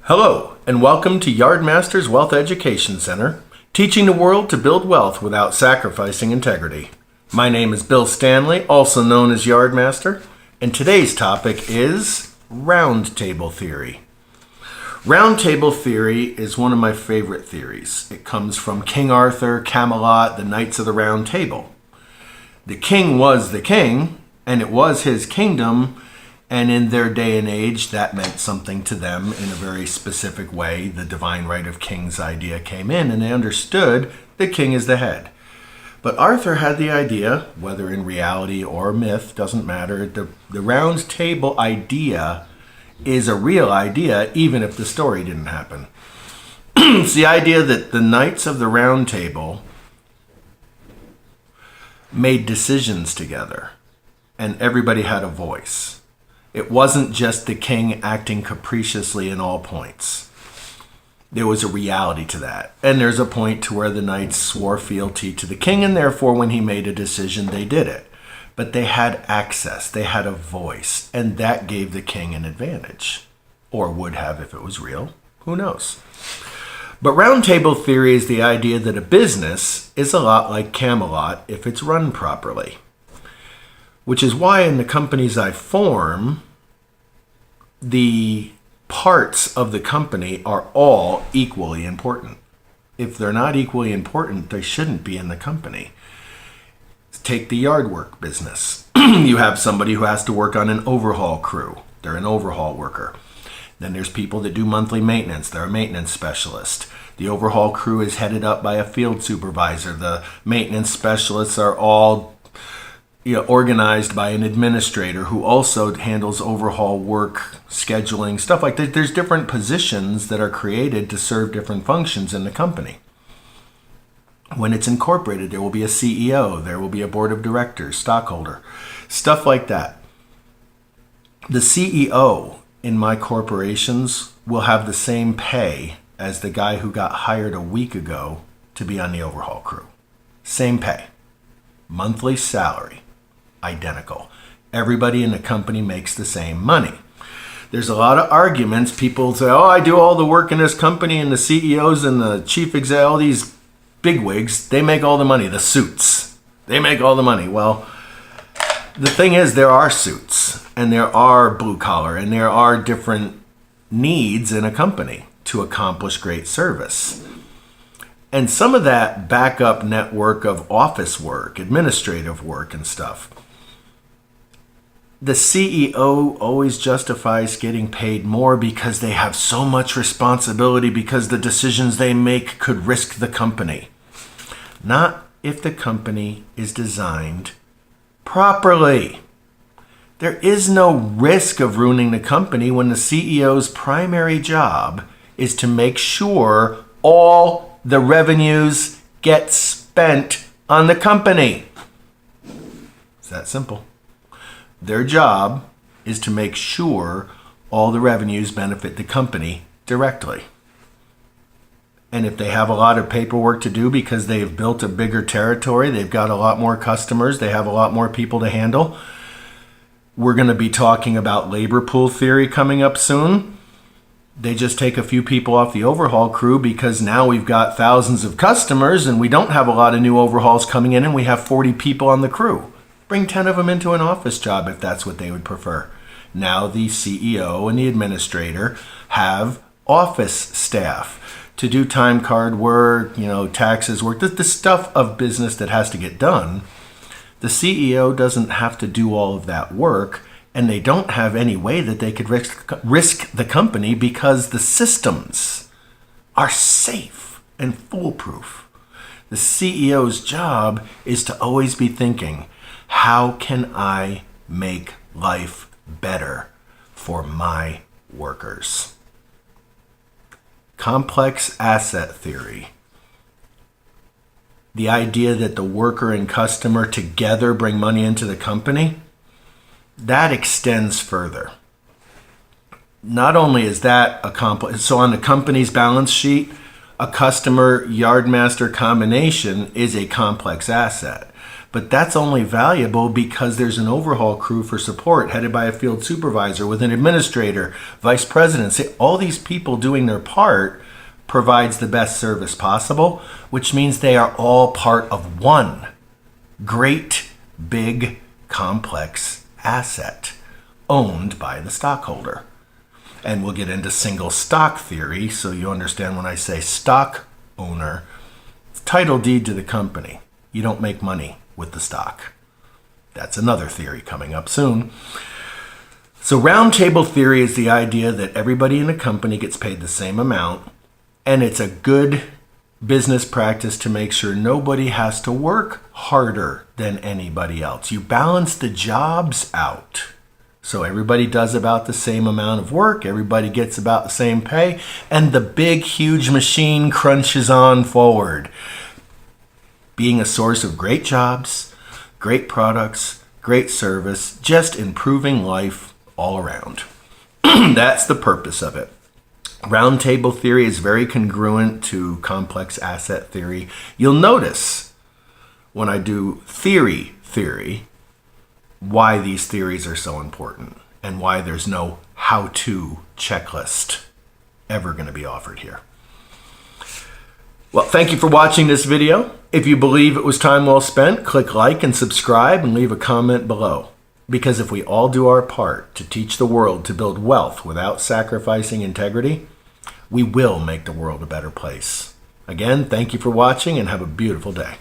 Hello, and welcome to Yardmaster's Wealth Education Center, teaching the world to build wealth without sacrificing integrity. My name is Bill Stanley, also known as Yardmaster, and today's topic is round table theory. Round table theory is one of my favorite theories. It comes from King Arthur, Camelot, the Knights of the Round Table. The king was the king, and it was his kingdom, and in their day and age, that meant something to them in a very specific way. The divine right of kings idea came in, and they understood the king is the head. But Arthur had the idea, whether in reality or myth, doesn't matter, the round table idea is a real idea, even if the story didn't happen. It's the idea that the Knights of the Round Table made decisions together, and everybody had a voice. It wasn't just the king acting capriciously in all points. There was a reality to that. And there's a point to where the knights swore fealty to the king, and therefore when he made a decision, they did it. But they had access, they had a voice, and that gave the king an advantage. Or would have if it was real. Who knows? But round table theory is the idea that a business is a lot like Camelot if it's run properly. Which is why in the companies I form, the parts of the company are all equally important. If they're not equally important, they shouldn't be in the company. Take the yard work business. You have somebody who has to work on an overhaul crew. They're an overhaul worker. Then there's people that do monthly maintenance. They're a maintenance specialist. The overhaul crew is headed up by a field supervisor. The maintenance specialists are all organized by an administrator who also handles overhaul work, scheduling, stuff like that. There's different positions that are created to serve different functions in the company. When it's incorporated, there will be a CEO, there will be a board of directors, stockholder, stuff like that. The CEO in my corporations will have the same pay as the guy who got hired a week ago to be on the overhaul crew. Same pay. Monthly salary. Identical. Everybody in the company makes the same money. There's a lot of arguments. People say, I do all the work in this company, and the CEOs and the chief exec, all these bigwigs, they make all the money. The suits, they make all the money. Well, the thing is, there are suits, and there are blue collar, and there are different needs in a company to accomplish great service. And some of that backup network of office work, administrative work and stuff, the CEO always justifies getting paid more because they have so much responsibility, because the decisions they make could risk the company. Not if the company is designed properly. There is no risk of ruining the company when the CEO's primary job is to make sure all the revenues get spent on the company. It's that simple. Their job is to make sure all the revenues benefit the company directly. And if they have a lot of paperwork to do because they've built a bigger territory, they've got a lot more customers, they have a lot more people to handle. We're going to be talking about labor pool theory coming up soon. They just take a few people off the overhaul crew because now we've got thousands of customers and we don't have a lot of new overhauls coming in, and we have 40 people on the crew. Bring 10 of them into an office job if that's what they would prefer. Now the CEO and the administrator have office staff to do time card work, taxes work, the stuff of business that has to get done. The CEO doesn't have to do all of that work, and they don't have any way that they could risk the company because the systems are safe and foolproof. The CEO's job is to always be thinking, how can I make life better for my workers? Complex asset theory. The idea that the worker and customer together bring money into the company, that extends further. Not only is that so on the company's balance sheet, a customer Yardmaster combination is a complex asset. But that's only valuable because there's an overhaul crew for support headed by a field supervisor with an administrator, vice president. See, all these people doing their part provides the best service possible, which means they are all part of one great, big, complex asset owned by the stockholder. And we'll get into single stock theory so you understand when I say stock owner, it's title deed to the company. You don't make money with the stock. That's another theory coming up soon. So round table theory is the idea that everybody in a company gets paid the same amount, and it's a good business practice to make sure nobody has to work harder than anybody else. You balance the jobs out. So everybody does about the same amount of work, everybody gets about the same pay, and the big, huge machine crunches on forward, being a source of great jobs, great products, great service, just improving life all around. That's the purpose of it. Roundtable theory is very congruent to complex asset theory. You'll notice when I do theory, why these theories are so important and why there's no how-to checklist ever going to be offered here. Well, thank you for watching this video. If you believe it was time well spent, click like and subscribe and leave a comment below. Because if we all do our part to teach the world to build wealth without sacrificing integrity, we will make the world a better place. Again, thank you for watching and have a beautiful day.